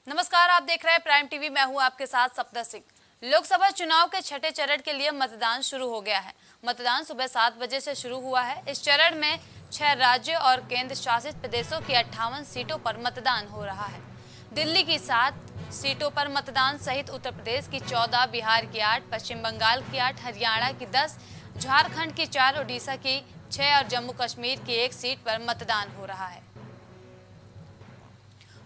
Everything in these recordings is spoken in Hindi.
नमस्कार, आप देख रहे हैं प्राइम टीवी। मैं हूं आपके साथ सपना सिंह। लोकसभा चुनाव के छठे चरण के लिए मतदान शुरू हो गया है। मतदान सुबह 7 बजे से शुरू हुआ है। इस चरण में 6 राज्यों और केंद्र शासित प्रदेशों की 58 सीटों पर मतदान हो रहा है। दिल्ली की 7 सीटों पर मतदान सहित उत्तर प्रदेश की 14, बिहार की 8, पश्चिम बंगाल की 8, हरियाणा की 10, झारखंड की 4, ओडिशा की 6 और जम्मू कश्मीर की 1 सीट पर मतदान हो रहा है।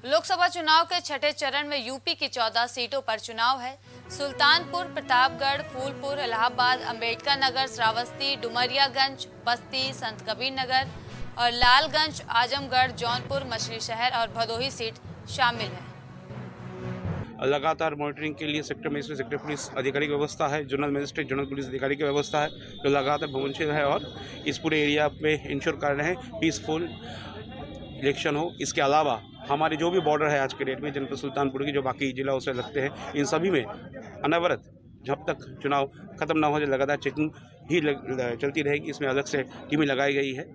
लोकसभा चुनाव के छठे चरण में यूपी की 14 सीटों पर चुनाव है। सुल्तानपुर, प्रतापगढ़, फूलपुर, इलाहाबाद, अंबेडकर नगर, श्रावस्ती, डुमरियागंज, बस्ती, संत कबीर नगर और लालगंज, आजमगढ़, जौनपुर, मछली शहर और भदोही सीट शामिल है। लगातार मॉनिटरिंग के लिए सेक्टर मजिस्ट्रेट, सेक्टर पुलिस अधिकारी की व्यवस्था है। जोनल मजिस्ट्रेट, जोनल पुलिस अधिकारी की व्यवस्था है, जो लगातार भ्रमणशील है और इस पूरे एरिया में इंश्योर कर रहे हैं पीसफुल इलेक्शन हो। इसके अलावा हमारे जो भी बॉर्डर है आज के डेट में जनपद सुल्तानपुर की जो बाकी जिला उससे लगते हैं, इन सभी में अनवरत जब तक चुनाव खत्म ना हो जाए लगातार चेकिंग ही चलती रहेगी। इसमें अलग से टीमें लगाई गई है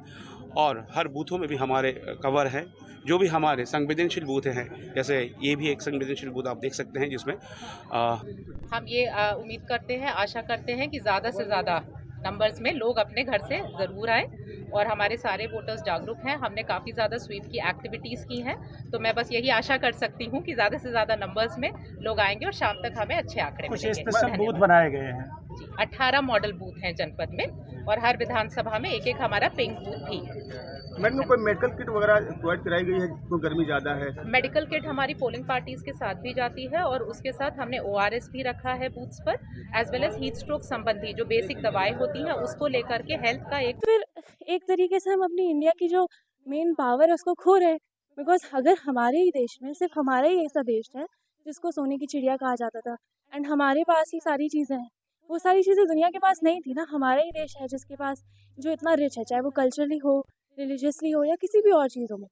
और हर बूथों में भी हमारे कवर है। जो भी हमारे संवेदनशील बूथ हैं, जैसे ये भी एक संवेदनशील बूथ आप देख सकते हैं, जिसमें हम ये उम्मीद करते हैं, आशा करते हैं कि ज़्यादा से ज़्यादा नंबर्स में लोग अपने घर से ज़रूर आए और हमारे सारे वोटर्स जागरूक हैं। हमने काफ़ी ज़्यादा स्वीप की एक्टिविटीज़ की हैं, तो मैं बस यही आशा कर सकती हूँ कि ज़्यादा से ज़्यादा नंबर्स में लोग आएंगे और शाम तक हमें अच्छे आंकड़े मिलेंगे। कुछ स्पेशल बूथ बनाए गए हैं जी, 18 मॉडल बूथ हैं जनपद में और हर विधानसभा में एक हमारा पिंक बूथ भी है। मैडम, कोई मेडिकल किट वगैरह प्रोवाइड कराई गई है? तो गर्मी ज़्यादा है, मेडिकल किट हमारी पोलिंग पार्टीज के साथ भी जाती है और उसके साथ हमने ORS भी रखा है बूथ्स पर, as well as heat stroke संबंधी जो बेसिक दवाएं होती हैं उसको लेकर के हेल्थ का फिर एक तरीके से हम अपनी इंडिया की जो मेन पावर है उसको खो रहे हैं। बिकॉज अगर हमारे ही देश में सिर्फ हमारा ही ऐसा देश है जिसको सोने की चिड़िया कहा जाता था, एंड हमारे पास ही सारी चीज़ें हैं, वो सारी चीज़ें दुनिया के पास नहीं थी ना। हमारा ही देश है जिसके पास जो इतना रिच है, चाहे वो कल्चरली हो, रिलीजियसली हो या किसी भी और चीज़ों में।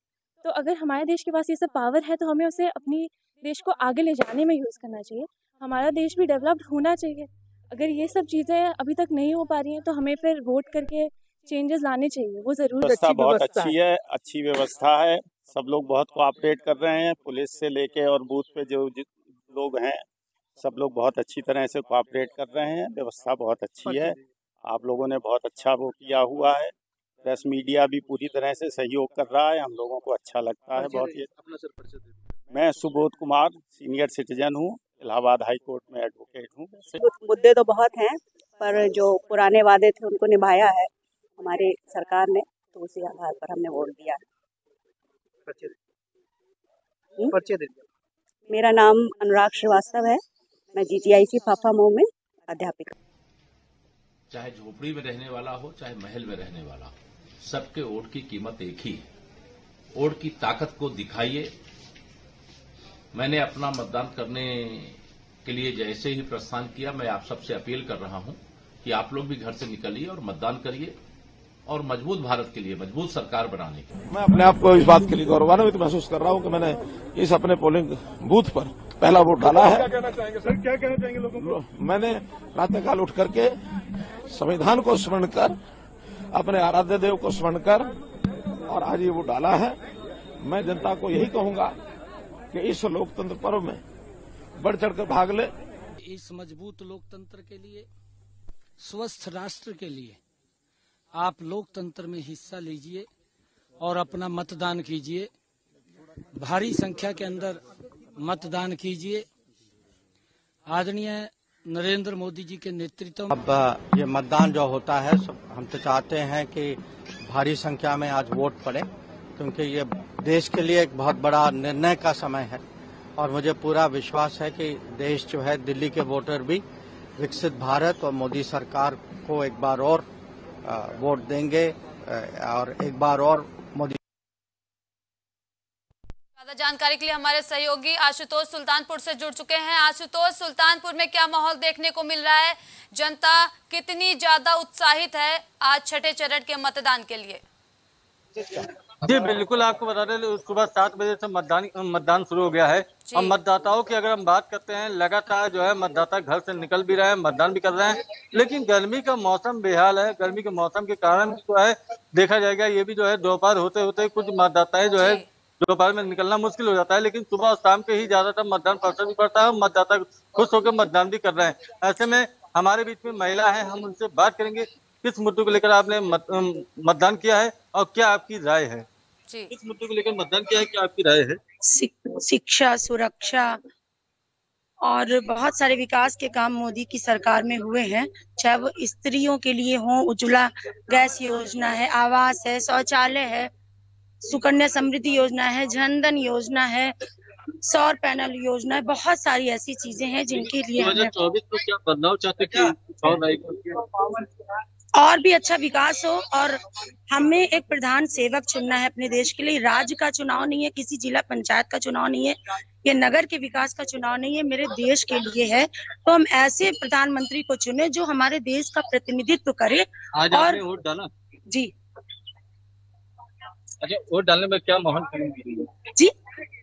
तो अगर हमारे देश के पास ये सब पावर है तो हमें उसे अपनी देश को आगे ले जाने में यूज़ करना चाहिए। हमारा देश भी डेवलप्ड होना चाहिए। अगर ये सब चीज़ें अभी तक नहीं हो पा रही हैं तो हमें फिर वोट करके चेंजेस लाने चाहिए। वो जरूर व्यवस्था बहुत अच्छी है, अच्छी व्यवस्था है। सब लोग बहुत कोऑपरेट कर रहे हैं, पुलिस से लेके और बूथ पे जो लोग हैं सब लोग बहुत अच्छी तरह से कोऑपरेट कर रहे हैं। व्यवस्था बहुत अच्छी है। आप लोगों ने बहुत अच्छा वो किया हुआ है। प्रेस मीडिया भी पूरी तरह से सहयोग कर रहा है, हम लोगों को अच्छा लगता है बहुत। ये मैं सुबोध कुमार, सीनियर सिटीजन हूँ, इलाहाबाद हाई कोर्ट में एडवोकेट हूँ। मुद्दे तो बहुत हैं, पर जो पुराने वादे थे उनको निभाया है हमारी सरकार ने, तो उसी आधार पर हमने वोट दिया है। मेरा नाम अनुराग श्रीवास्तव है, मैं GTIC फाफा मऊ में अध्यापिका। चाहे झोपड़ी में रहने वाला हो, चाहे महल में रहने वाला हो, सबके वोट की कीमत एक ही है। वोट की ताकत को दिखाइए। मैंने अपना मतदान करने के लिए जैसे ही प्रस्थान किया, मैं आप सबसे अपील कर रहा हूं कि आप लोग भी घर से निकलिए और मतदान करिए और मजबूत भारत के लिए, मजबूत सरकार बनाने के लिए। मैं अपने आप को इस बात के लिए गौरवान्वित महसूस कर रहा हूं कि मैंने इस अपने पोलिंग बूथ पर पहला वोट डाला है। क्या कहना चाहेंगे सर? क्या कहना चाहेंगे लोगों को? मैंने प्रातःकाल उठ करके संविधान को स्मरण कर, अपने आराध्य देव को स्मरण कर और आज ये वोट डाला है। मैं जनता को यही कहूंगा कि इस लोकतंत्र पर्व में बढ़ चढ़कर भाग ले। इस मजबूत लोकतंत्र के लिए, स्वस्थ राष्ट्र के लिए आप लोकतंत्र में हिस्सा लीजिए और अपना मतदान कीजिए। भारी संख्या के अंदर मतदान कीजिए। आदरणीय नरेंद्र मोदी जी के नेतृत्व में अब ये मतदान जो होता है, हम तो चाहते हैं कि भारी संख्या में आज वोट पड़े, क्योंकि ये देश के लिए एक बहुत बड़ा निर्णय का समय है और मुझे पूरा विश्वास है कि देश जो है, दिल्ली के वोटर भी विकसित भारत और मोदी सरकार को एक बार और वोट देंगे और एक बार और मोदी। ज्यादा जानकारी के लिए हमारे सहयोगी आशुतोष सुल्तानपुर से जुड़ चुके हैं। आशुतोष, सुल्तानपुर में क्या माहौल देखने को मिल रहा है? जनता कितनी ज्यादा उत्साहित है आज छठे चरण के मतदान के लिए? जी बिल्कुल, आपको बता दें सुबह 7 बजे से मतदान शुरू हो गया है और मतदाताओं की अगर हम बात करते हैं, लगातार जो है मतदाता घर से निकल भी रहे हैं, मतदान भी कर रहे हैं, लेकिन गर्मी का मौसम बेहाल है। गर्मी के मौसम के कारण जो है देखा जाएगा, ये भी जो है दोपहर होते होते कुछ मतदाताएं जो है दोपहर में निकलना मुश्किल हो जाता है, लेकिन सुबह और शाम के ही ज्यादातर मतदान प्रतिशत भी बढ़ता है और मतदाता खुश होकर मतदान भी कर रहे हैं। ऐसे में हमारे बीच में महिला है, हम उनसे बात करेंगे किस मुद्दे को लेकर आपने मतदान किया है और क्या आपकी राय है। किस मुद्दे को लेकर मतदान किया है, क्या आपकी राय है? शिक्षा, सुरक्षा और बहुत सारे विकास के काम मोदी की सरकार में हुए हैं, चाहे वो स्त्रियों के लिए हो, उज्ज्वला गैस योजना है, आवास है, शौचालय है, सुकन्या समृद्धि योजना है, जनधन योजना है, सौर पैनल योजना है, बहुत सारी ऐसी चीजें हैं जिनके लिए 2024 में क्या बदलाव चाहते हैं और भी अच्छा विकास हो। और हमें एक प्रधान सेवक चुनना है अपने देश के लिए। राज्य का चुनाव नहीं है, किसी जिला पंचायत का चुनाव नहीं है, ये नगर के विकास का चुनाव नहीं है, मेरे देश के लिए है। तो हम ऐसे प्रधानमंत्री को चुने जो हमारे देश का प्रतिनिधित्व करे। आज आपने वोट डाला? जी। अच्छा, वोट डालने में क्या माहौल जी,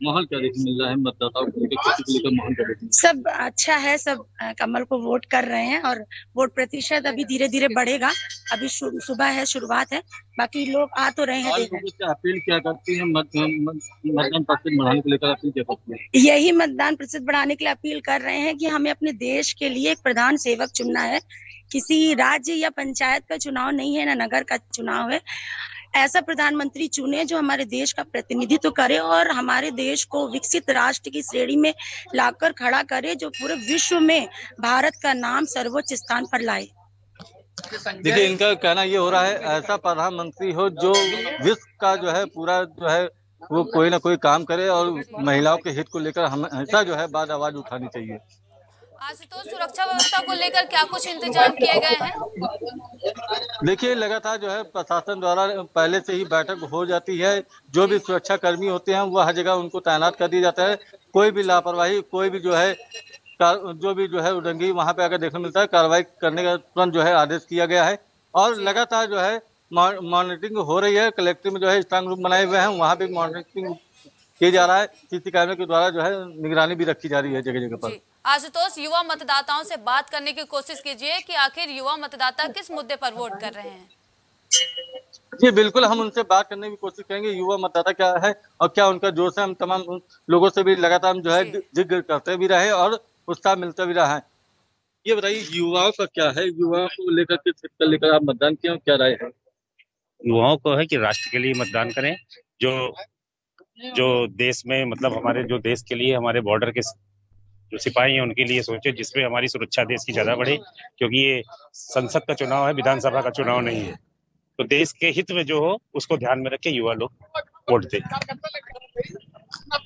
माहौल क्या देखने मिल रहा है मतदाताओं को लेकर माहौल क्या देखने? सब अच्छा है, सब कमल को वोट कर रहे हैं और वोट प्रतिशत अभी धीरे धीरे बढ़ेगा। अभी सुबह है, शुरुआत है, बाकी लोग आ तो रहे हैं। अपील क्या करती है मतदान प्रतिशत बढ़ाने को लेकर? अपील क्या करती है? यही मतदान प्रतिशत बढ़ाने के लिए अपील कर रहे हैं कि हमें अपने देश के लिए एक प्रधान सेवक चुनना है। किसी राज्य या पंचायत का चुनाव नहीं है, ना नगर का चुनाव है। ऐसा प्रधानमंत्री चुने जो हमारे देश का प्रतिनिधित्व करे और हमारे देश को विकसित राष्ट्र की श्रेणी में लाकर खड़ा करे, जो पूरे विश्व में भारत का नाम सर्वोच्च स्थान पर लाए। देखिए, इनका कहना ये हो रहा है ऐसा प्रधानमंत्री हो जो विश्व का जो है पूरा जो है वो कोई ना कोई काम करे और महिलाओं के हित को लेकर हमेशा जो है बात आवाज उठानी चाहिए। आशुतोष, सुरक्षा व्यवस्था को लेकर क्या कुछ इंतजाम किए गए हैं? देखिए, लगातार जो है प्रशासन द्वारा पहले से ही बैठक हो जाती है। जो भी सुरक्षा कर्मी होते हैं वो हर जगह उनको तैनात कर दिया जाता है। कोई भी लापरवाही, कोई भी जो है जो भी जो है उल्लंघन वहां पे अगर देखने मिलता है, कार्रवाई करने का तुरंत जो है आदेश किया गया है। और लगातार जो है मॉनिटरिंग हो रही है। कलेक्ट्रेट में जो है स्ट्रांग रूम बनाए हुए हैं, वहाँ पे मॉनिटरिंग किया जा रहा है। सीसी कैमरे के द्वारा जो है निगरानी भी रखी जा रही है जगह जगह पर। आशुतोष, युवा मतदाताओं से बात करने की कोशिश कीजिए कि आखिर युवा मतदाता किस मुद्दे पर वोट कर रहे हैं। जी बिल्कुल, हम उनसे बात करने की कोशिश करेंगे। युवा मतदाता क्या है और क्या उनका जोश है। हम तमाम लोगों से भी लगातार जो है जिक्र करते भी रहे और उत्साह मिलता भी रहा है। ये बताइए, युवाओं का क्या है, युवाओं को लेकर किस हित को लेकर आप मतदान किए, क्या राय है? युवाओं को है कि राष्ट्र के लिए मतदान करें। जो देश में मतलब हमारे जो देश के लिए हमारे बॉर्डर के जो सिपाही हैं उनके लिए सोचे, जिसमें हमारी सुरक्षा देश की ज्यादा बढ़े, क्योंकि ये संसद का चुनाव है, विधानसभा का चुनाव नहीं है। तो देश के हित में जो हो उसको ध्यान में रख के युवा लोग वोट दें।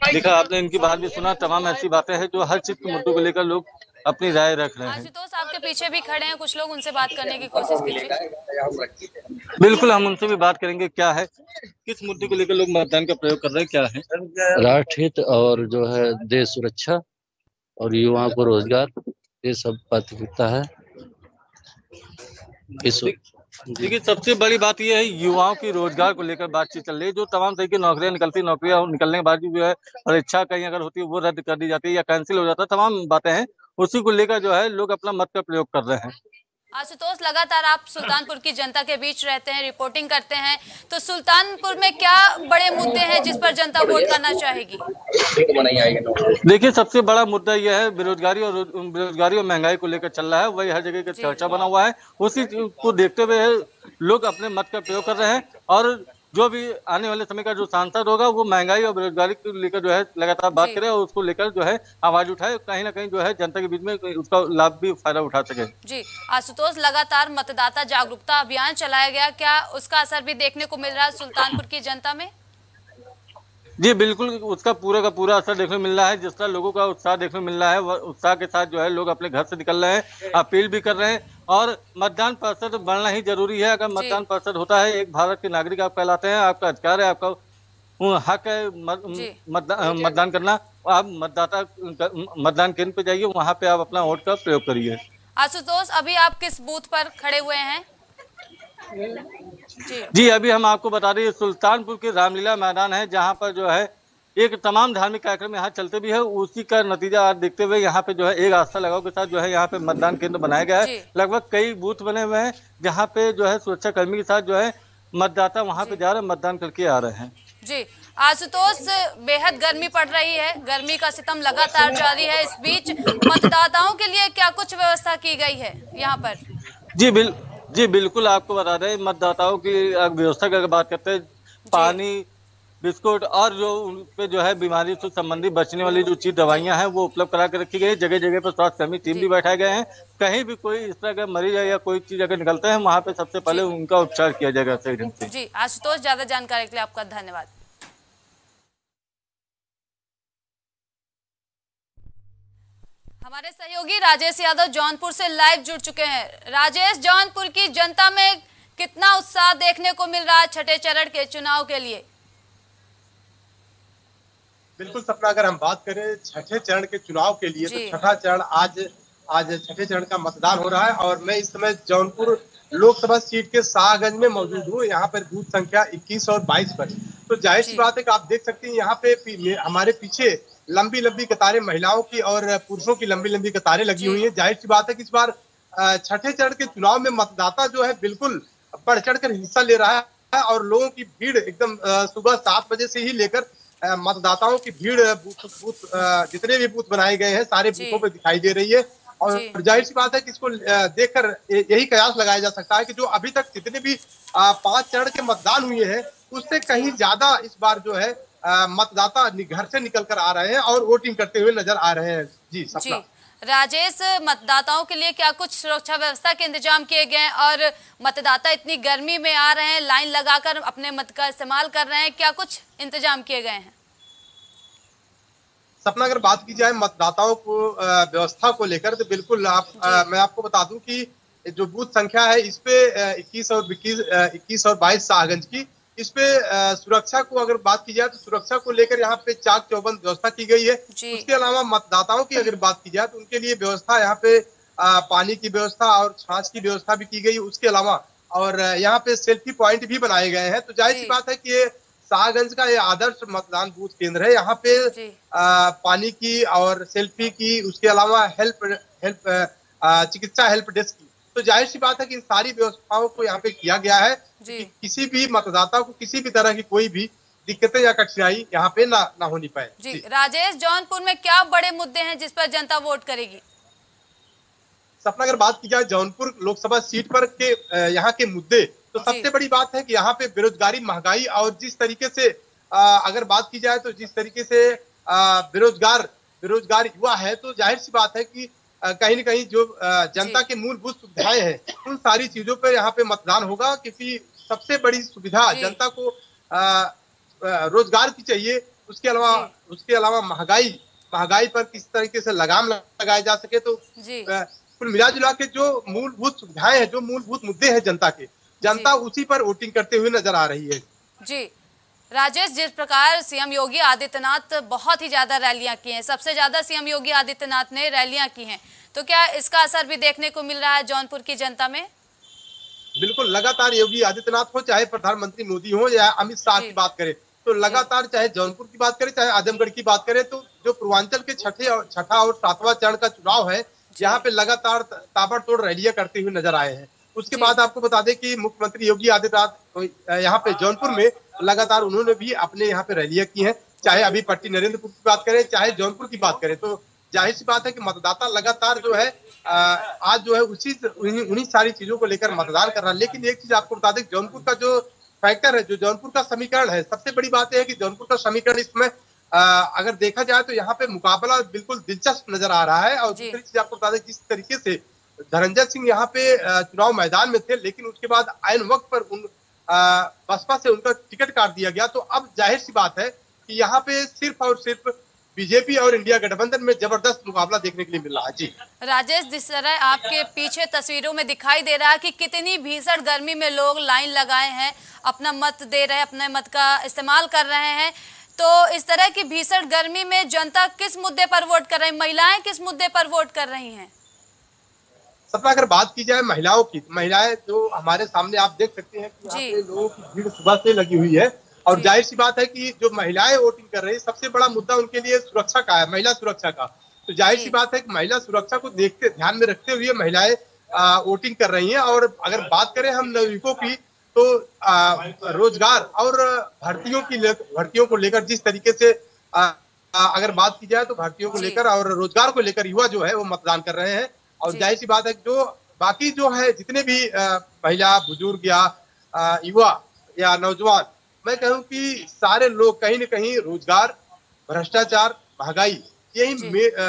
देखा आपने, इनकी बात भी सुना। तमाम ऐसी बातें हैं जो हर चीज के मुद्दों को लेकर लोग अपनी राय रख रहे हैं। आशुतोष, आपके पीछे भी खड़े हैं कुछ लोग, उनसे बात करने की कोशिश कीजिए। बिल्कुल, हम उनसे भी बात करेंगे क्या है, किस मुद्दे को लेकर लोग मतदान का प्रयोग कर रहे हैं, क्या है। राष्ट्र हित और जो है देश सुरक्षा और युवाओं को रोजगार, ये सब प्राथमिकता है। देखिए, सबसे बड़ी बात यह है युवाओं की रोजगार को लेकर बातचीत चल रही है। जो तमाम तरह की नौकरियां निकलती, नौकरियां निकलने के बाद जो है परीक्षा कहीं अगर होती है वो रद्द कर दी जाती है या कैंसिल हो जाता है। तमाम बातें हैं, उसी को लेकर जो है लोग अपना मत का प्रयोग कर रहे हैं। आशुतोष, लगातार आप सुल्तानपुर की जनता के बीच रहते हैं, रिपोर्टिंग करते हैं, तो सुल्तानपुर में क्या बड़े मुद्दे हैं जिस पर जनता वोट करना चाहेगी? देखिए, सबसे बड़ा मुद्दा यह है बेरोजगारी और महंगाई को लेकर चल रहा है। वही हर जगह का चर्चा बना हुआ है। उसी को देखते हुए लोग अपने मत का प्रयोग कर रहे हैं और जो भी आने वाले समय का जो सांसद होगा वो महंगाई और बेरोजगारी को लेकर जो है लगातार बात करे और उसको लेकर जो है आवाज उठाए, कहीं ना कहीं जो है जनता के बीच में उसका लाभ भी फायदा उठा सके। जी आशुतोष, लगातार मतदाता जागरूकता अभियान चलाया गया, क्या उसका असर भी देखने को मिल रहा है सुल्तानपुर की जनता में? जी बिल्कुल, उसका पूरा का पूरा असर देखने मिल रहा है। जिस तरह लोगों का उत्साह देखने मिल रहा है, उत्साह के साथ जो है लोग अपने घर से निकल रहे हैं, अपील भी कर रहे हैं और मतदान प्रतिशत बढ़ना ही जरूरी है। अगर मतदान प्रतिशत होता है, एक भारत के नागरिक आप कहलाते हैं, आपका अधिकार है, आपका हक है मतदान करना। आप मतदान केंद्र पे जाइए, वहाँ पे आप अपना वोट का प्रयोग करिए। आशुतोष, अभी आप किस बूथ पर खड़े हुए हैं? जी अभी हम आपको बता दें, सुल्तानपुर के रामलीला मैदान है, जहाँ पर जो है एक तमाम धार्मिक कार्यक्रम यहाँ चलते भी है। उसी का नतीजा आज देखते हुए यहाँ पे जो है एक आस्था लगाओ के साथ जो है यहाँ पे मतदान केंद्र बनाया गया है। लगभग कई बूथ बने हुए हैं जहाँ पे जो है सुरक्षा कर्मी के साथ जो है मतदाता वहाँ पे जा रहे हैं, मतदान करके आ रहे हैं। जी आशुतोष, बेहद गर्मी पड़ रही है, गर्मी का सितम लगातार जारी है। इस बीच मतदाताओं के लिए क्या कुछ व्यवस्था की गई है यहाँ पर? जी बिल्कुल, आपको बता दें, मतदाताओं की व्यवस्था की अगर बात करते हैं, पानी, बिस्कुट और जो उन पे जो है बीमारी से संबंधित बचने वाली जो चीज दवाइयां हैं वो उपलब्ध करा के रखी गई है। जगह जगह पर स्वास्थ्य कर्मी टीम भी बैठाए गए हैं। कहीं भी कोई इस तरह का मरीज है या कोई चीज अगर निकलता है, वहाँ पे सबसे पहले उनका उपचार किया जाएगा सही ढंग से। जी आशुतोष, ज्यादा जानकारी के लिए आपका धन्यवाद। हमारे सहयोगी राजेश यादव जौनपुर से लाइव जुड़ चुके हैं। राजेश, जौनपुर की जनता में कितना उत्साह देखने को मिल रहा है छठे चरण के चुनाव के लिए? बिल्कुल सपना, अगर हम बात करें छठे चरण के चुनाव के लिए तो छठा चरण आज छठे चरण का मतदान हो रहा है और मैं इस समय जौनपुर लोकसभा सीट के शाहगंज में मौजूद हूँ। यहाँ पर बूथ संख्या 21 और 22 पर, तो जाहिर सी बात है कि आप देख सकते हैं यहाँ पे हमारे पीछे लंबी लंबी कतारें महिलाओं की और पुरुषों की लंबी लंबी कतारें लगी हुई हैं। जाहिर सी बात है कि इस बार छठे चरण के चुनाव में मतदाता जो है बिल्कुल बढ़ चढ़ कर हिस्सा ले रहा है और लोगों की भीड़ एकदम सुबह 7 बजे से ही लेकर मतदाताओं की भीड़ बूथ जितने भी बूथ बनाए गए हैं सारे बूथों पे दिखाई दे रही है। और जाहिर सी बात है कि इसको देखकर यही कयास लगाया जा सकता है कि जो अभी तक जितने भी 5 चरण के मतदान हुए हैं उससे कहीं ज्यादा इस बार जो है मतदाता घर से निकल कर आ रहे हैं और वोटिंग करते हुए नजर आ रहे हैं। जी सपना। राजेश, मतदाताओं के लिए क्या कुछ सुरक्षा व्यवस्था के इंतजाम किए गए हैं और मतदाता इतनी गर्मी में आ रहे हैं, लाइन लगाकर अपने मत का इस्तेमाल कर रहे हैं, क्या कुछ इंतजाम किए गए हैं? सपना, अगर बात की जाए मतदाताओं को व्यवस्था को लेकर तो बिल्कुल मैं आपको बता दूं कि जो बूथ संख्या है इस पे 21 और 22 शाहगंज की, इस पे सुरक्षा को अगर बात की जाए तो सुरक्षा को लेकर यहाँ पे चाक चौबंद व्यवस्था की गई है। उसके अलावा मतदाताओं की अगर बात की जाए तो उनके लिए व्यवस्था यहाँ पे पानी की व्यवस्था और छाछ की व्यवस्था भी की गई। उसके अलावा और यहाँ पे सेल्फी पॉइंट भी बनाए गए हैं। तो जाहिर सी बात है कि ये शाहगंज का ये आदर्श मतदान बूथ केंद्र है। यहाँ पे पानी की और सेल्फी की, उसके अलावा चिकित्सा हेल्प डेस्क की, तो जाहिर सी बात है कि इन सारी व्यवस्थाओं को यहाँ पे किया गया है कि किसी भी मतदाता को किसी भी तरह की कोई भी दिक्कतें या कठिनाई यहाँ पे ना होनी पाए। जी राजेश, जौनपुर में क्या बड़े मुद्दे हैं जिस पर जनता वोट करेगी? सपना, अगर बात की जाए जौनपुर लोकसभा सीट पर के यहाँ के मुद्दे, तो सबसे बड़ी बात है कि यहाँ पे बेरोजगारी, महंगाई और जिस तरीके से अगर बात की जाए तो जिस तरीके से बेरोजगार युवा है, तो जाहिर सी बात है कि कहीं न कहीं जो जनता के मूलभूत सुविधाएं हैं उन सारी चीजों पर यहाँ पे मतदान होगा, क्योंकि सबसे बड़ी सुविधा जनता को रोजगार की चाहिए। उसके अलावा महंगाई पर किस तरीके से लगाम लगाया जा सके, तो कुल मिला जुला के जो मूलभूत सुविधाएं हैं, जो मूलभूत मुद्दे हैं जनता उसी पर वोटिंग करते हुए नजर आ रही है। जी राजेश, जिस प्रकार सीएम योगी आदित्यनाथ बहुत ही ज्यादा रैलियां की हैं, सबसे ज्यादा सीएम योगी आदित्यनाथ ने रैलियां की हैं, तो क्या इसका असर भी देखने को मिल रहा है जौनपुर की जनता में? बिल्कुल, लगातार योगी आदित्यनाथ हो, चाहे प्रधानमंत्री मोदी हो या अमित शाह की बात करें, तो लगातार चाहे जौनपुर की बात करें चाहे आजमगढ़ की बात करें, तो जो पूर्वांचल के छठा और 7वां चरण का चुनाव है, यहाँ पे लगातार ताबड़तोड़ रैलियां करते हुए नजर आए हैं। उसके बाद आपको बता दें कि मुख्यमंत्री योगी आदित्यनाथ यहाँ पे जौनपुर में लगातार उन्होंने भी अपने यहाँ पे रैलियां की हैं, चाहे अभी पट्टी नरेंद्रपुर की बात करें चाहे जौनपुर की बात करें। तो जाहिर सी बात है कि मतदाता लगातार जो है आज जो है उन्हीं सारी चीजों को लेकर मतदान कर रहा है। लेकिन एक चीज आपको बता दें, जौनपुर का जो फैक्टर है, जो जौनपुर का समीकरण है, सबसे बड़ी बात यह है कि जौनपुर का समीकरण इसमें अगर देखा जाए तो यहाँ पे मुकाबला बिल्कुल दिलचस्प नजर आ रहा है। और दूसरी चीज आपको बता दें, जिस तरीके से धनंजय सिंह यहाँ पे चुनाव मैदान में थे, लेकिन उसके बाद आयन वक्त पर बसपा से उनका टिकट काट दिया गया, तो अब जाहिर सी बात है कि यहाँ पे सिर्फ और सिर्फ बीजेपी और इंडिया गठबंधन में जबरदस्त मुकाबला देखने के लिए मिल रहा है। जी राजेश, जिस तरह आपके पीछे तस्वीरों में दिखाई दे रहा है कि कितनी भीषण गर्मी में लोग लाइन लगाए हैं, अपना मत दे रहे हैं, अपने मत का इस्तेमाल कर रहे हैं, तो इस तरह की भीषण गर्मी में जनता किस मुद्दे पर वोट कर रही है, महिलाएं किस मुद्दे पर वोट कर रही हैं? सपना, अगर बात की जाए महिलाओं की, महिलाएं जो हमारे सामने आप देख सकते हैं कि यहाँ पे लोगों की भीड़ सुबह से लगी हुई है। और जाहिर सी बात है कि जो महिलाएं वोटिंग कर रही है, सबसे बड़ा मुद्दा उनके लिए सुरक्षा का है, महिला सुरक्षा का। तो जाहिर सी बात है कि महिला सुरक्षा को ध्यान में रखते हुए महिलाएं वोटिंग कर रही हैं। और अगर बात करें हम नागरिकों की, तो रोजगार और भर्तियों को लेकर जिस तरीके से अगर बात की जाए तो भर्तियों को लेकर और रोजगार को लेकर युवा जो है वो मतदान कर रहे हैं। और जाहिर सी बात है जो बाकी जो है जितने भी महिला, बुजुर्ग या युवा या नौजवान, मैं कहूँ कि सारे लोग कहीं न कहीं रोजगार, भ्रष्टाचार, महंगाई, यही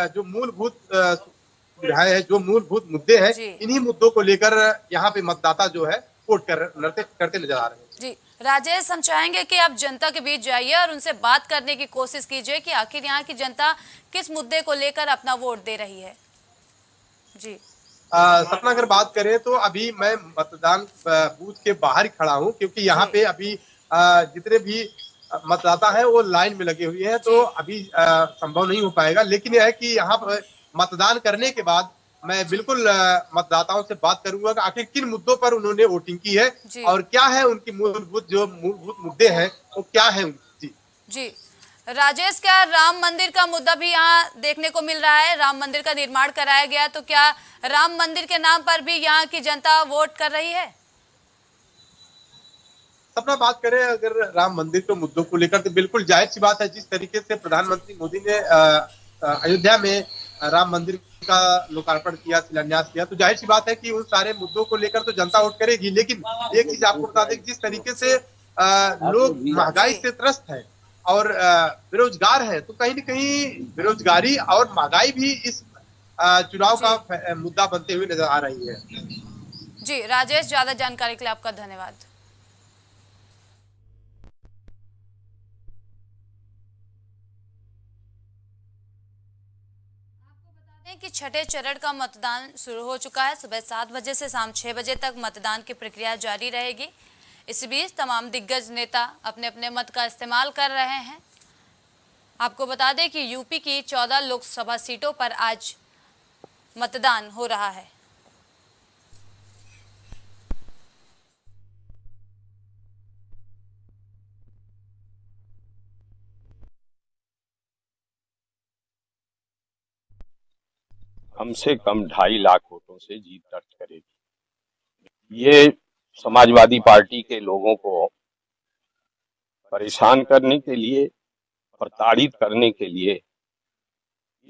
जो मूलभूत सुविधाएं है, जो मूलभूत मुद्दे हैं, इन्हीं मुद्दों को लेकर यहाँ पे मतदाता जो है वोट करते नजर आ रहे हैं। जी राजेश, हम चाहेंगे कि आप जनता के बीच जाइए और उनसे बात करने की कोशिश कीजिए कि आखिर यहाँ की जनता किस मुद्दे को लेकर अपना वोट दे रही है। जी सपना, अगर बात करें तो अभी मैं मतदान बूथ के बाहर ही खड़ा हूँ, क्योंकि यहाँ पे अभी जितने भी मतदाता हैं वो लाइन में लगे हुए हैं, तो अभी संभव नहीं हो पाएगा। लेकिन यह है कि यहाँ पर मतदान करने के बाद मैं बिल्कुल मतदाताओं से बात करूंगा कि आखिर किन मुद्दों पर उन्होंने वोटिंग की है और क्या है उनकी मूलभूत मुद्दे हैं वो क्या है। जी राजेश, क्या राम मंदिर का मुद्दा भी यहाँ देखने को मिल रहा है? राम मंदिर का निर्माण कराया गया, तो क्या राम मंदिर के नाम पर भी यहाँ की जनता वोट कर रही है? सपना, बात करें अगर राम मंदिर के मुद्दों को लेकर तो बिल्कुल जाहिर सी बात है, जिस तरीके से प्रधानमंत्री मोदी ने अयोध्या में राम मंदिर का लोकार्पण किया, शिलान्यास किया, तो जाहिर सी बात है कि उन सारे मुद्दों को लेकर तो जनता वोट करेगी। लेकिन एक चीज आपको बता दें, जिस तरीके से लोग महंगाई से त्रस्त है और बेरोजगार है, तो कहीं न कहीं बेरोजगारी और महंगाई भी इस चुनाव का मुद्दा बनते हुए नजर आ रही है। जी राजेश, ज्यादा जानकारी के लिए आपका धन्यवाद। कि छठे चरण का मतदान शुरू हो चुका है। सुबह 7 बजे से शाम 6 बजे तक मतदान की प्रक्रिया जारी रहेगी। इस बीच तमाम दिग्गज नेता अपने अपने मत का इस्तेमाल कर रहे हैं। आपको बता दें कि यूपी की 14 लोकसभा सीटों पर आज मतदान हो रहा है। कम से कम 2.5 लाख वोटों से जीत दर्ज करेगी। ये समाजवादी पार्टी के लोगों को परेशान करने के लिए, प्रताड़ित करने के लिए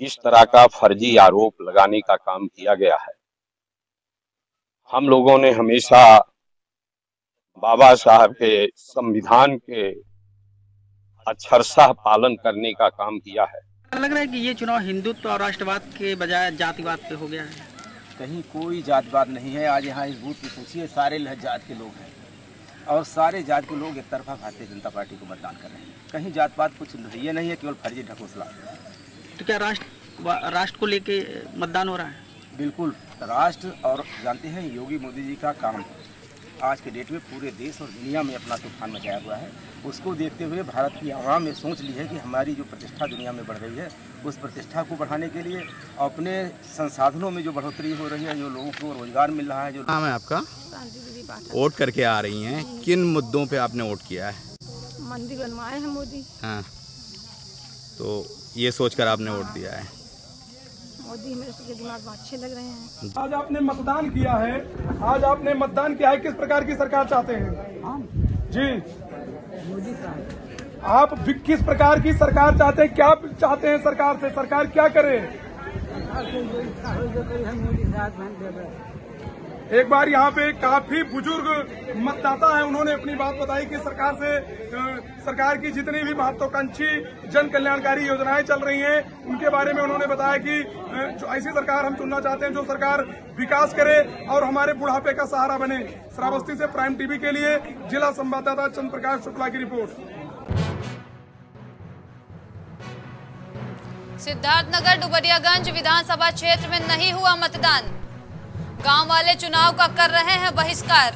इस तरह का फर्जी आरोप लगाने का काम किया गया है। हम लोगों ने हमेशा बाबा साहब के संविधान के अक्षरशः पालन करने का काम किया है। लग रहा है कि ये चुनाव हिंदुत्व और राष्ट्रवाद के बजाय जातिवाद पे हो गया है। कहीं कोई जातिवाद नहीं है। आज यहाँ इस बूथ पे पूछिए, सारे जात के लोग हैं और सारे जात के लोग एक तरफा भारतीय जनता पार्टी को मतदान कर रहे हैं। कहीं जातपात कुछ ये नहीं है, केवल फर्जी ढकोसला। तो क्या राष्ट्र को लेके मतदान हो रहा है? बिल्कुल, राष्ट्र और जानते हैं योगी मोदी जी का काम आज के डेट में पूरे देश और दुनिया में अपना तूफान मचाया हुआ है। उसको देखते हुए भारत की आवाम ने सोच ली है कि हमारी जो प्रतिष्ठा दुनिया में बढ़ रही है, उस प्रतिष्ठा को बढ़ाने के लिए अपने संसाधनों में जो बढ़ोतरी हो रही है, जो लोगों को रोजगार मिल रहा है। जो नाम है आपका? वोट करके आ रही हैं, किन मुद्दों पे आपने वोट किया है? मंदिर बनवाए हैं मोदी। हाँ, तो ये सोचकर आपने वोट दिया है। मोदी मेरे के दिमाग में अच्छे लग रहे हैं। आज आपने मतदान किया है, किस प्रकार की सरकार चाहते हैं? जी, मोदी आप किस प्रकार की सरकार चाहते हैं? क्या चाहते हैं सरकार से? सरकार क्या करे? एक बार यहाँ पे काफी बुजुर्ग मतदाता हैं, उन्होंने अपनी बात बताई कि सरकार की जितनी भी महत्वाकांक्षी जन कल्याणकारी योजनाएं चल रही हैं, उनके बारे में उन्होंने बताया कि जो ऐसी सरकार हम चुनना चाहते हैं जो सरकार विकास करे और हमारे बुढ़ापे का सहारा बने। श्रावस्ती से प्राइम टीवी के लिए जिला संवाददाता चंद्र प्रकाश शुक्ला की रिपोर्ट। सिद्धार्थनगर डुमरियागंज विधानसभा क्षेत्र में नहीं हुआ मतदान। गांव वाले चुनाव का कर रहे हैं बहिष्कार।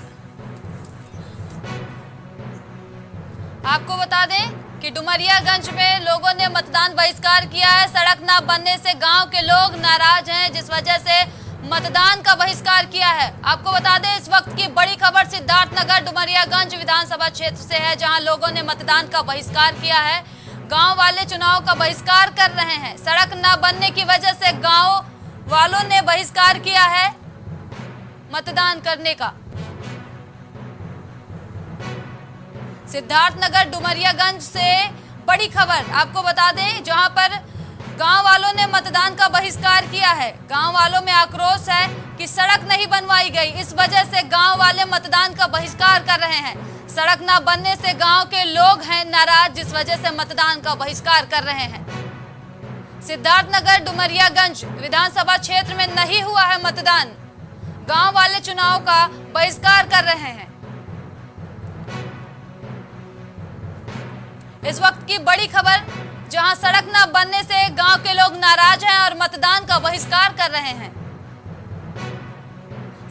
आपको बता दें कि डुमरियागंज में लोगों ने मतदान बहिष्कार किया है। सड़क न बनने से गांव के लोग नाराज हैं, जिस वजह से मतदान का बहिष्कार किया है। आपको बता दें इस वक्त की बड़ी खबर सिद्धार्थनगर डुमरियागंज विधानसभा क्षेत्र से है, जहां लोगों ने मतदान का बहिष्कार किया है। गांव वाले चुनाव का बहिष्कार कर रहे हैं। सड़क न बनने की वजह से गांव वालों ने बहिष्कार किया है मतदान करने का। सिद्धार्थनगर डुमरियागंज से बड़ी खबर आपको बता दें, जहां पर गांव वालों ने मतदान का बहिष्कार किया है। गांव वालों में आक्रोश है कि सड़क नहीं बनवाई गई, इस वजह से गांव वाले मतदान का बहिष्कार कर रहे हैं। सड़क न बनने से गांव के लोग हैं नाराज, जिस वजह से मतदान का बहिष्कार कर रहे हैं। सिद्धार्थनगर डुमरियागंज विधानसभा क्षेत्र में नहीं हुआ है मतदान, गांव वाले चुनाव का बहिष्कार कर रहे हैं। इस वक्त की बड़ी खबर, जहां सड़क न बनने से गांव के लोग नाराज हैं और मतदान का बहिष्कार कर रहे हैं।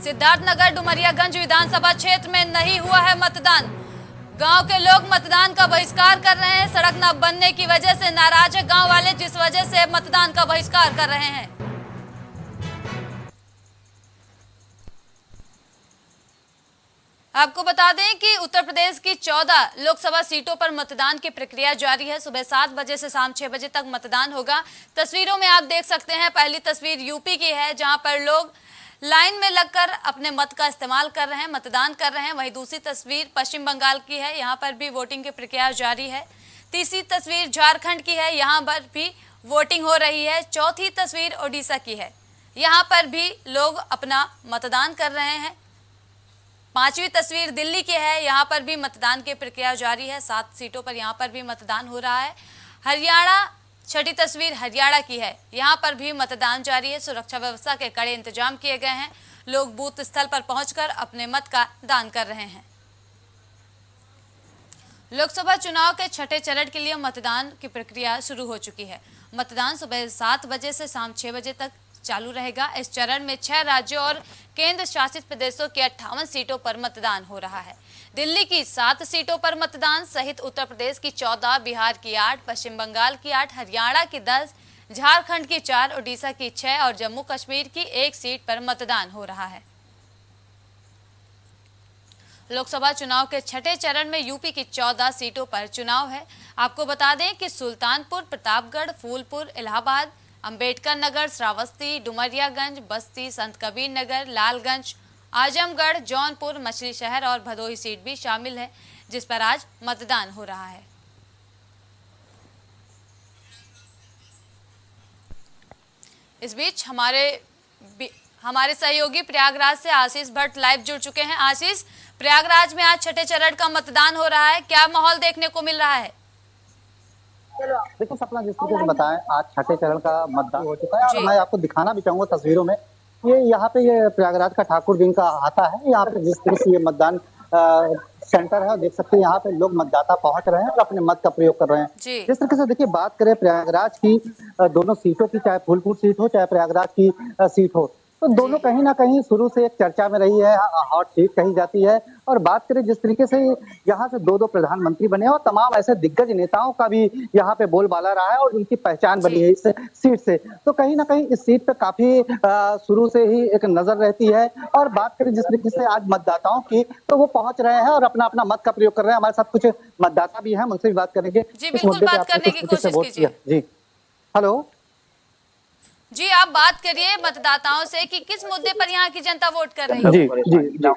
सिद्धार्थनगर डुमरियागंज विधानसभा क्षेत्र में नहीं हुआ है मतदान, गांव के लोग मतदान का बहिष्कार कर रहे हैं। सड़क न बनने की वजह से नाराज है गांव वाले, जिस वजह से मतदान का बहिष्कार कर रहे हैं। आपको बता दें कि उत्तर प्रदेश की 14 लोकसभा सीटों पर मतदान की प्रक्रिया जारी है। सुबह 7 बजे से शाम 6 बजे तक मतदान होगा। तस्वीरों में आप देख सकते हैं, पहली तस्वीर यूपी की है, जहां पर लोग लाइन में लगकर अपने मत का इस्तेमाल कर रहे हैं, मतदान कर रहे हैं। वहीं दूसरी तस्वीर पश्चिम बंगाल की है, यहाँ पर भी वोटिंग की प्रक्रिया जारी है। तीसरी तस्वीर झारखंड की है, यहाँ पर भी वोटिंग हो रही है। चौथी तस्वीर ओडिशा की है, यहाँ पर भी लोग अपना मतदान कर रहे हैं। पांचवी तस्वीर दिल्ली की है, यहाँ पर भी मतदान की प्रक्रिया जारी है। 7 सीटों पर यहाँ पर भी मतदान हो रहा है। हरियाणा, छठी तस्वीर हरियाणा की है, यहाँ पर भी मतदान जारी है। सुरक्षा व्यवस्था के कड़े इंतजाम किए गए हैं, लोग बूथ स्थल पर पहुंचकर अपने मत का दान कर रहे हैं। लोकसभा चुनाव के छठे चरण के लिए मतदान की प्रक्रिया शुरू हो चुकी है। मतदान सुबह 7 बजे से शाम 6 बजे तक चालू रहेगा। इस चरण में 6 राज्यों और केंद्र शासित प्रदेशों की 58 सीटों पर मतदान हो रहा है। दिल्ली की 7 सीटों पर मतदान सहित उत्तर प्रदेश की 14, बिहार की 8, पश्चिम बंगाल की 8, हरियाणा की 10, झारखंड की 4, ओडिशा की 6 और जम्मू कश्मीर की 1 सीट पर मतदान हो रहा है। लोकसभा चुनाव के छठे चरण में यूपी की 14 सीटों पर चुनाव है। आपको बता दें कि सुल्तानपुर, प्रतापगढ़, फूलपुर, इलाहाबाद, अंबेडकर नगर, श्रावस्ती, डुमरियागंज, बस्ती, संत कबीर नगर, लालगंज, आजमगढ़, जौनपुर, मछली शहर और भदोही सीट भी शामिल है, जिस पर आज मतदान हो रहा है। इस बीच हमारे सहयोगी प्रयागराज से आशीष भट्ट लाइव जुड़ चुके हैं। आशीष, प्रयागराज में आज छठे चरण का मतदान हो रहा है, क्या माहौल देखने को मिल रहा है? देखो सपना, जिस तरीके से बताएं, आज छठे चरण का मतदान हो चुका है और मैं आपको दिखाना भी चाहूंगा तस्वीरों में। ये यहाँ पे ये प्रयागराज का ठाकुर दिन का हाथा है। यहाँ पे जिस तरह से ये मतदान सेंटर है, देख सकते हैं यहाँ पे लोग मतदाता पहुंच रहे हैं और अपने मत का प्रयोग कर रहे हैं। जिस तरीके से देखिए, बात करें प्रयागराज की दोनों सीटों की, चाहे फूलपुर सीट हो चाहे प्रयागराज की सीट हो, तो दोनों कहीं ना कहीं शुरू से एक चर्चा में रही है, हॉट सीट कही जाती है। और बात करें जिस तरीके से यहाँ से 2 प्रधानमंत्री बने और तमाम ऐसे दिग्गज नेताओं का भी यहाँ पे बोलबाला रहा है और उनकी पहचान बनी है इस सीट से, तो कहीं ना कहीं इस सीट पे काफी शुरू से ही एक नजर रहती है। और बात करें जिस तरीके से आज मतदाताओं की, तो वो पहुंच रहे हैं और अपना अपना मत का प्रयोग कर रहे हैं। हमारे साथ कुछ मतदाता भी हैं, उनसे भी बात करेंगे। इस मुद्दे पे आपने किस तरीके से वोट किया? जी हेलो जी, आप बात करिए मतदाताओं से कि किस मुद्दे पर यहाँ की जनता वोट कर रही है। जी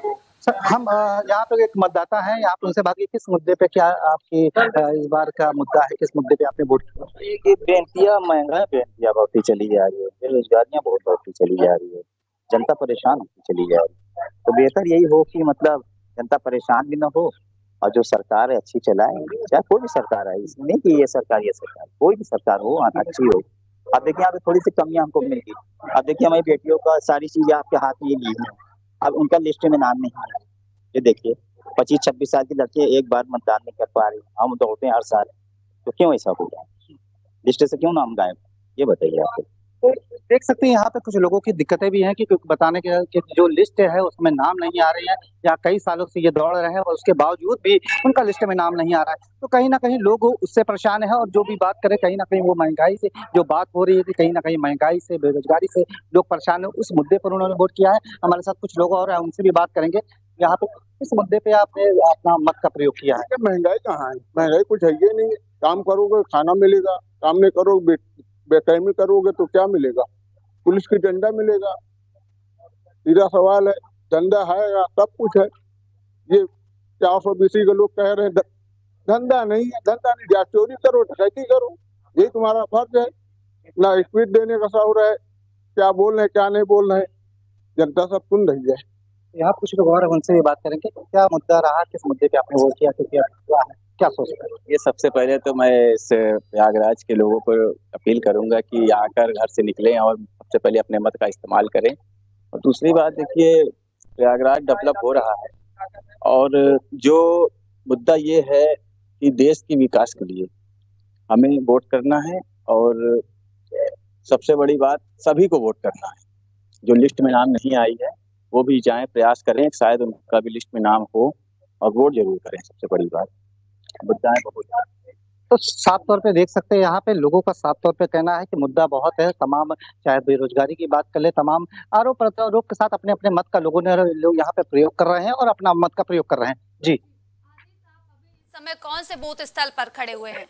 सर, हम यहाँ पे एक मतदाता हैं, यहाँ पे उनसे बात की, किस मुद्दे पे क्या आपकी इस बार का मुद्दा है, किस मुद्दे पे आपने वोट किया? बेंतिया महंगा है, बेंतिया बढ़ती चली जा रही है, बेरोजगारियाँ बहुत बढ़ती चली जा रही है, जनता परेशान होती चली जा रही है। तो बेहतर यही हो कि मतलब जनता परेशान भी ना हो और जो सरकार है अच्छी चलाए, चाहे कोई भी सरकार है, इसमें नहीं कि ये सरकार कोई भी सरकार हो अच्छी हो। अब देखिए, यहाँ पे थोड़ी सी कमियां हमको मिली। अब देखिए, हमारी बेटियों का सारी चीजें आपके हाथ में नहीं है, अब उनका लिस्ट में नाम नहीं है। ये देखिए, 25-26 साल की लड़की एक बार मतदान नहीं कर पा रही, हम दौड़ते हैं हर साल, तो क्यों ऐसा हो गया? लिस्ट से क्यों नाम गायब? ये बताइए आप। तो देख सकते हैं यहाँ पे कुछ लोगों की दिक्कतें भी हैं कि बताने के जो लिस्ट है उसमें नाम नहीं आ रहे हैं, या कई सालों से ये दौड़ रहे हैं और उसके बावजूद भी उनका लिस्ट में नाम नहीं आ रहा है। तो कहीं ना कहीं लोग उससे परेशान है। और जो भी बात करें, कहीं ना कहीं वो महंगाई से जो बात हो रही है कि कहीं ना कहीं महंगाई से, बेरोजगारी से लोग परेशान है, उस मुद्दे पर उन्होंने वोट किया है। हमारे साथ कुछ लोग और हैं, उनसे भी बात करेंगे। यहाँ पे इस मुद्दे पे आपने अपना मत का प्रयोग किया है? महंगाई कहाँ है? महंगाई कुछ है ही नहीं। काम करोगे खाना मिलेगा, काम नहीं करोगे बेकामी करोगे तो क्या मिलेगा? पुलिस की डंडा मिलेगा। सीधा सवाल है, धंधा है, सब कुछ है। ये 420 के लोग कह रहे हैं धंधा नहीं है, धंधा नहीं, या चोरी करो, डकैती करो, यही तुम्हारा फर्ज है। ना स्पीच देने का शौर है, क्या बोल रहे हैं क्या नहीं बोल रहे हैं, जनता सब सुन रही है। यहाँ कुछ लोग और उनसे भी बात करेंगे, क्या मुद्दा रहा, किस मुद्दे पे आपने वोट किया, क्या सोचते हैं? ये सबसे पहले तो मैं इस प्रयागराज के लोगों को अपील करूंगा कि आकर घर से निकलें और सबसे पहले अपने मत का इस्तेमाल करें। और दूसरी बात देखिए, प्रयागराज डेवलप हो रहा है और जो मुद्दा ये है कि देश की विकास के लिए हमें वोट करना है और सबसे बड़ी बात सभी को वोट करना है। जो लिस्ट में नाम नहीं आई है वो भी जाएं, प्रयास करें, शायद उनका भी लिस्ट में नाम हो और वोट जरूर करें। सबसे बड़ी बात मुद्दा है बहुत। तो साफ तौर पे देख सकते हैं यहाँ पे लोगों का साफ तौर पे कहना है कि मुद्दा बहुत है, तमाम चाहे बेरोजगारी की बात कर ले, तमाम आरोप प्रत्यारोप के साथ अपने अपने मत का लोग यहाँ पे प्रयोग कर रहे हैं और अपना मत का प्रयोग कर रहे हैं। जी, समय कौन से बूथ स्थल पर खड़े हुए हैं?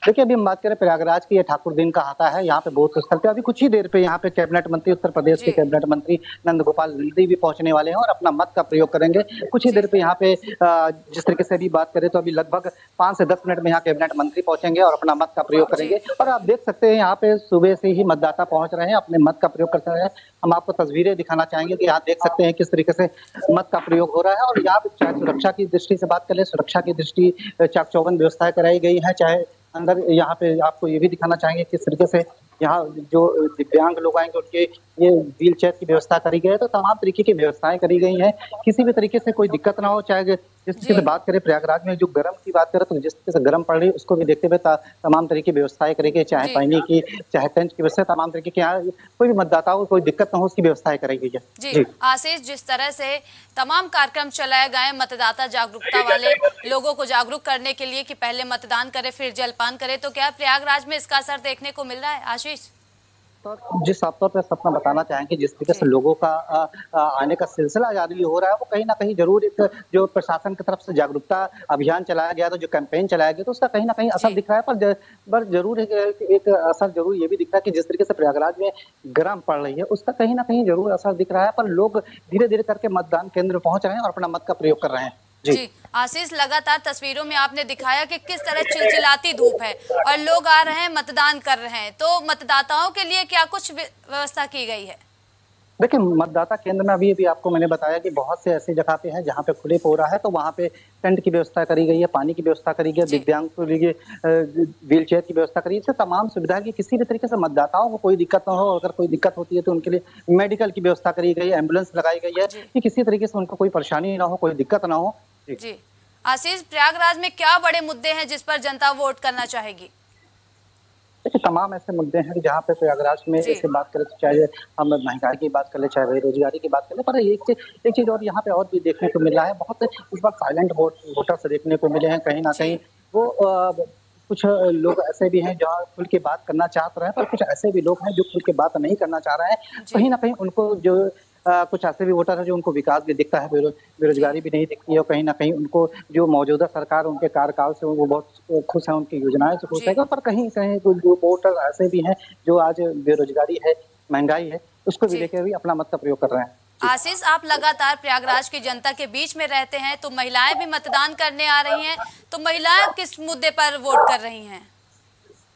देखिए, अभी हम बात करें प्रयागराज की, ये ठाकुर दिन का आता है यहाँ पे बूथ स्थल पे। अभी कुछ ही देर पे यहाँ पे कैबिनेट मंत्री, उत्तर प्रदेश के कैबिनेट मंत्री नंद गोपाल नंदी भी पहुंचने वाले हैं और अपना मत का प्रयोग करेंगे कुछ ही देर पे यहाँ पे। जिस तरीके से भी बात करें तो अभी लगभग 5 से 10 मिनट में यहाँ कैबिनेट मंत्री पहुंचेंगे और अपना मत का प्रयोग करेंगे। और आप देख सकते हैं यहाँ पे सुबह से ही मतदाता पहुंच रहे हैं, अपने मत का प्रयोग करते हैं। हम आपको तस्वीरें दिखाना चाहेंगे कि यहाँ देख सकते हैं किस तरीके से मत का प्रयोग हो रहा है। और यहाँ पे चाहे सुरक्षा की दृष्टि से बात कर ले, सुरक्षा की दृष्टि चाक चौबंद व्यवस्थाएं कराई गई है। चाहे अंदर यहाँ पे आपको ये भी दिखाना चाहेंगे किस तरीके से यहाँ जो दिव्यांग लोग आएंगे उनके ये व्हील चेयर की व्यवस्था करी गई है। तो तमाम तरीके की व्यवस्थाएं करी गई हैं, किसी भी तरीके से कोई दिक्कत ना हो। चाहे जिस तरीके से बात करें प्रयागराज में जो गर्म की बात करें तो जिस तरीके से गर्म पड़ रही है उसको भी देखते हुए तमाम तरीके की व्यवस्थाएं करी गई, चाहे पानी की चाहे टेंट की व्यवस्था, तमाम तरीके की यहाँ कोई भी मतदाताओं को कोई दिक्कत ना हो उसकी व्यवस्थाएं करी गई है। जी आशीष, जिस तरह से तमाम कार्यक्रम चलाए गए मतदाता जागरूकता वाले लोगों को जागरूक करने के लिए कि पहले मतदान करें फिर जलपान करें, तो क्या प्रयागराज में इसका असर देखने को मिल रहा है आशीष? जिस साफ तौर पर सपना बताना चाहेंगे, जिस तरीके से लोगों का आने का सिलसिला जारी हो रहा है, वो कहीं ना कहीं जरूर एक जो प्रशासन की तरफ से जागरूकता अभियान चलाया गया, तो जो कैंपेन चलाया गया, तो उसका कहीं ना कहीं असर दिख रहा है। पर जरूर एक असर जरूर ये भी दिख रहा है कि जिस तरीके से प्रयागराज में गर्म पड़ रही है उसका कहीं ना कहीं जरूर असर दिख रहा है। पर लोग धीरे धीरे करके मतदान केंद्र पहुंच रहे हैं और अपना मत का प्रयोग कर रहे हैं। जी आशीष, लगातार तस्वीरों में आपने दिखाया कि किस तरह चिलचिलाती धूप है और लोग आ रहे हैं, मतदान कर रहे हैं, तो मतदाताओं के लिए क्या कुछ व्यवस्था की गई है? देखिए, मतदाता केंद्र में अभी आपको मैंने बताया कि बहुत से ऐसी जगह पे हैं जहाँ पे खुले हो रहा है, तो वहाँ पे टेंट की व्यवस्था करी गई है, पानी की व्यवस्था करी गई है, दिव्यांग के लिए व्हील चेयर की व्यवस्था करी है। इससे तमाम सुविधा की किसी भी तरीके से मतदाताओं को कोई दिक्कत ना हो। अगर कोई दिक्कत होती है तो उनके लिए मेडिकल की व्यवस्था करी गई है, एम्बुलेंस लगाई गई है कि किसी तरीके से उनको कोई परेशानी ना हो, कोई दिक्कत ना हो। जी आशीष, प्रयागराज में क्या बड़े मुद्दे हैं जिस पर जनता वोट करना चाहेगी? देखिए, तमाम ऐसे मुद्दे हैं जहाँ पे प्रयागराज में ऐसे बात करें तो चाहे हम महंगाई की बात कर ले, चाहे बेरोजगारी की बात कर ले, पर एक चीज और यहाँ पे और भी देखने को मिल रहा है। बहुत इस बार साइलेंट वोटर्स देखने को मिले हैं। कहीं ना कहीं वो कुछ लोग ऐसे भी हैं जहाँ खुल के बात करना चाह रहे हैं, पर कुछ ऐसे भी लोग हैं जो खुल के बात नहीं करना चाह रहे हैं। कहीं ना कहीं उनको जो कुछ ऐसे भी वोटर है जो उनको विकास भी दिखता है, बेरोजगारी भी नहीं दिखती है, और कहीं ना कहीं उनको जो मौजूदा सरकार उनके कार्यकाल से वो बहुत खुश है, उनकी योजनाएं से खुश है। पर कहीं कहीं जो वोटर ऐसे भी हैं जो आज बेरोजगारी है, महंगाई है, उसको भी लेकर भी अपना मत का प्रयोग कर रहे हैं। आशीष, आप लगातार प्रयागराज की जनता के बीच में रहते हैं, तो महिलाएं भी मतदान करने आ रही हैं, तो महिलाएं किस मुद्दे पर वोट कर रही हैं?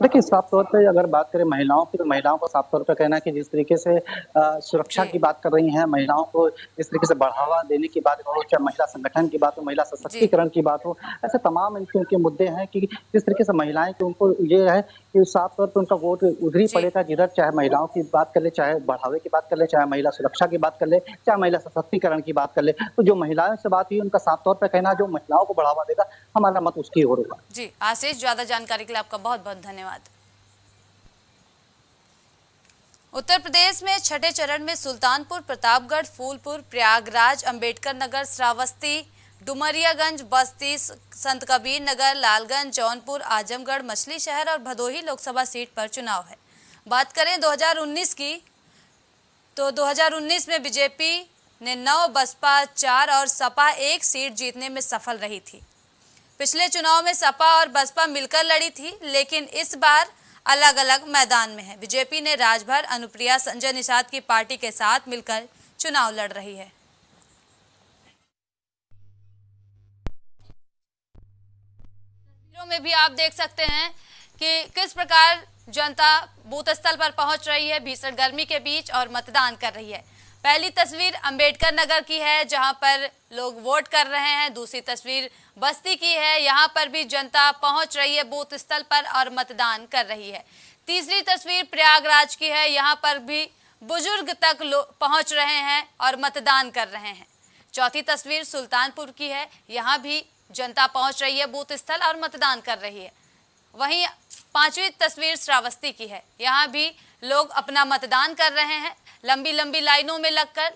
देखिए, साफ तौर पे अगर बात करें महिलाओं की, तो महिलाओं को साफ तौर पे कहना है कि जिस तरीके से सुरक्षा की बात कर रही हैं, महिलाओं को जिस तरीके से बढ़ावा देने की बात हो, चाहे महिला संगठन की बात हो, महिला सशक्तिकरण की बात हो, ऐसे तमाम इनके मुद्दे हैं कि जिस तरीके से महिलाएं कि उनको ये है कि साफ तौर पर उनका वोट उधर ही पड़ेगा जिधर चाहे महिलाओं की बात कर ले, चाहे बढ़ावे की बात कर ले, चाहे महिला सुरक्षा की बात कर ले, चाहे महिला सशक्तिकरण की बात कर ले। तो जो महिलाओं से बात हुई उनका साफ तौर पर कहना जो महिलाओं को बढ़ावा देगा, हमारा मत उसकी ओर होगा। जी आशीष, ज्यादा जानकारी के लिए आपका बहुत बहुत धन्यवाद। उत्तर प्रदेश में छठे चरण में सुल्तानपुर, प्रतापगढ़, फूलपुर, प्रयागराज, अंबेडकर नगर, श्रावस्ती, डुमरियागंज, बस्ती, संत कबीर नगर, लालगंज, जौनपुर, आजमगढ़, मछली शहर और भदोही लोकसभा सीट पर चुनाव है। बात करें 2019 की, तो 2019 में बीजेपी ने 9, बसपा 4 और सपा 1 सीट जीतने में सफल रही थी। पिछले चुनाव में सपा और बसपा मिलकर लड़ी थी, लेकिन इस बार अलग अलग मैदान में है। बीजेपी ने राजभर, अनुप्रिया, संजय निषाद की पार्टी के साथ मिलकर चुनाव लड़ रही है। में भी आप देख सकते हैं कि किस प्रकार जनता बूथ स्थल पर पहुंच रही है भीषण गर्मी के बीच और मतदान कर रही है। पहली तस्वीर अंबेडकर नगर की है जहां पर लोग वोट कर रहे हैं। दूसरी तस्वीर बस्ती की है, यहां पर भी जनता पहुंच रही है बूथ स्थल पर और मतदान कर रही है। तीसरी तस्वीर प्रयागराज की है, यहां पर भी बुजुर्ग तक पहुंच रहे हैं और मतदान कर रहे हैं। चौथी तस्वीर सुल्तानपुर की है, यहाँ भी जनता पहुंच रही है बूथ स्थल और मतदान कर रही है। वहीं पांचवी तस्वीर श्रावस्ती की है, यहाँ भी लोग अपना मतदान कर रहे हैं लंबी लंबी लाइनों में लगकर।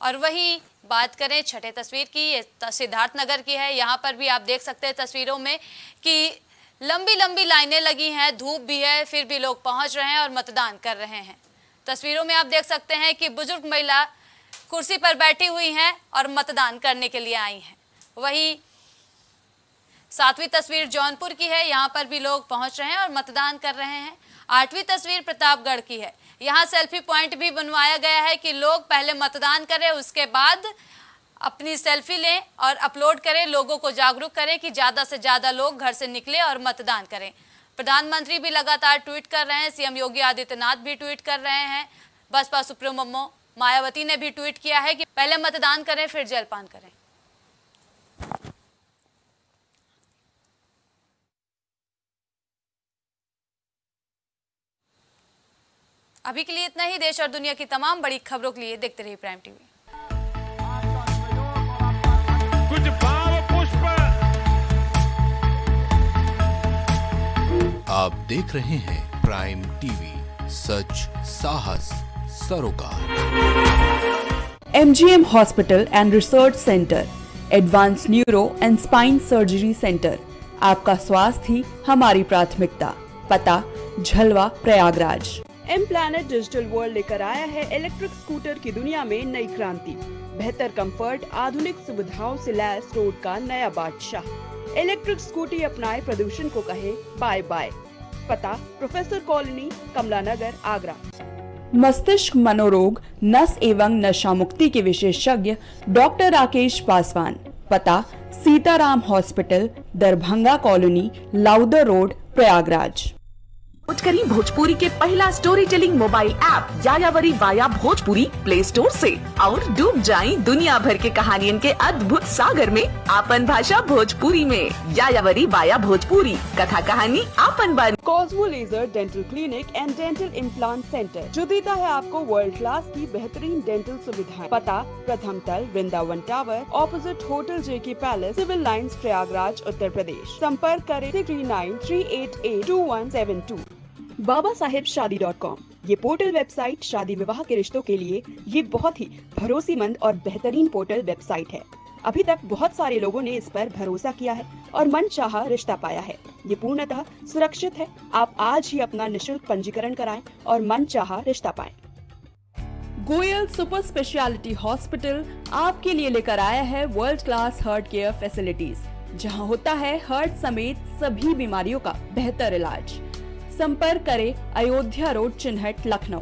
और वहीं बात करें छठे तस्वीर की, ये सिद्धार्थ नगर की है, यहाँ पर भी आप देख सकते हैं तस्वीरों में कि लंबी लंबी लाइनें लगी हैं, धूप भी है, फिर भी लोग पहुंच रहे हैं और मतदान कर रहे हैं। तस्वीरों में आप देख सकते हैं कि बुजुर्ग महिला कुर्सी पर बैठी हुई हैं और मतदान करने के लिए आई हैं। वहीं सातवीं तस्वीर जौनपुर की है, यहाँ पर भी लोग पहुंच रहे हैं और मतदान कर रहे हैं। आठवीं तस्वीर प्रतापगढ़ की है, यहाँ सेल्फी पॉइंट भी बनवाया गया है कि लोग पहले मतदान करें, उसके बाद अपनी सेल्फी लें और अपलोड करें, लोगों को जागरूक करें कि ज़्यादा से ज़्यादा लोग घर से निकले और मतदान करें। प्रधानमंत्री भी लगातार ट्वीट कर रहे हैं, सीएम योगी आदित्यनाथ भी ट्वीट कर रहे हैं, बसपा सुप्रीमो मायावती ने भी ट्वीट किया है कि पहले मतदान करें फिर जलपान करें। अभी के लिए इतना ही। देश और दुनिया की तमाम बड़ी खबरों के लिए देखते रहिए प्राइम टीवी। कुछ भाव पुष्प। आप देख रहे हैं प्राइम टीवी, सच साहस सरोकार। MGM hospital and research centre, advance neuro and spine surgery centre. आपका स्वास्थ्य ही हमारी प्राथमिकता। पता Jhalwa Prayagraj. M Planet Digital World लेकर आया है इलेक्ट्रिक स्कूटर की दुनिया में नई क्रांति। बेहतर कंफर्ट, आधुनिक सुविधाओं से लैस रोड का नया बादशाह। इलेक्ट्रिक स्कूटी अपनाए, प्रदूषण को कहे बाय बाय। पता प्रोफेसर कॉलोनी, कमला नगर, आगरा। मस्तिष्क मनोरोग, नस एवं नशा मुक्ति के विशेषज्ञ डॉक्टर राकेश पासवान। पता Sitaram hospital, Darbhanga colony, Lowther road, Prayagraj. करी भोजपुरी के पहला story telling mobile app Yayavari via Bhojpuri play store से और डूब जाएं दुनिया भर के कहानियन के अद्भुत सागर में आपन भाषा भोजपुरी में। यायावरी वाया भोजपुरी, कथा कहानी आपन बन। Cosmo laser dental clinic and dental implant centre जो देता है आपको वर्ल्ड क्लास की बेहतरीन डेंटल सुविधाएं। पता प्रथम तल, वृंदावन टावर, ऑपोजिट होटल जेके palace, civil lines, Prayagraj, Uttar Pradesh. संपर्क करें 3938822172। बाबा साहेब शादी.com, ये पोर्टल वेबसाइट शादी विवाह के रिश्तों के लिए ये बहुत ही भरोसेमंद और बेहतरीन पोर्टल वेबसाइट है। अभी तक बहुत सारे लोगों ने इस पर भरोसा किया है और मनचाहा रिश्ता पाया है। ये पूर्णतः सुरक्षित है। आप आज ही अपना निशुल्क पंजीकरण कराएं और मनचाहा रिश्ता पाएं। गोयल सुपर स्पेशलिटी हॉस्पिटल आपके लिए लेकर आया है world class heart care facilities, जहां होता है हार्ट समेत सभी बीमारियों का बेहतर इलाज। संपर्क करें अयोध्या रोड, चिन्हट, लखनऊ।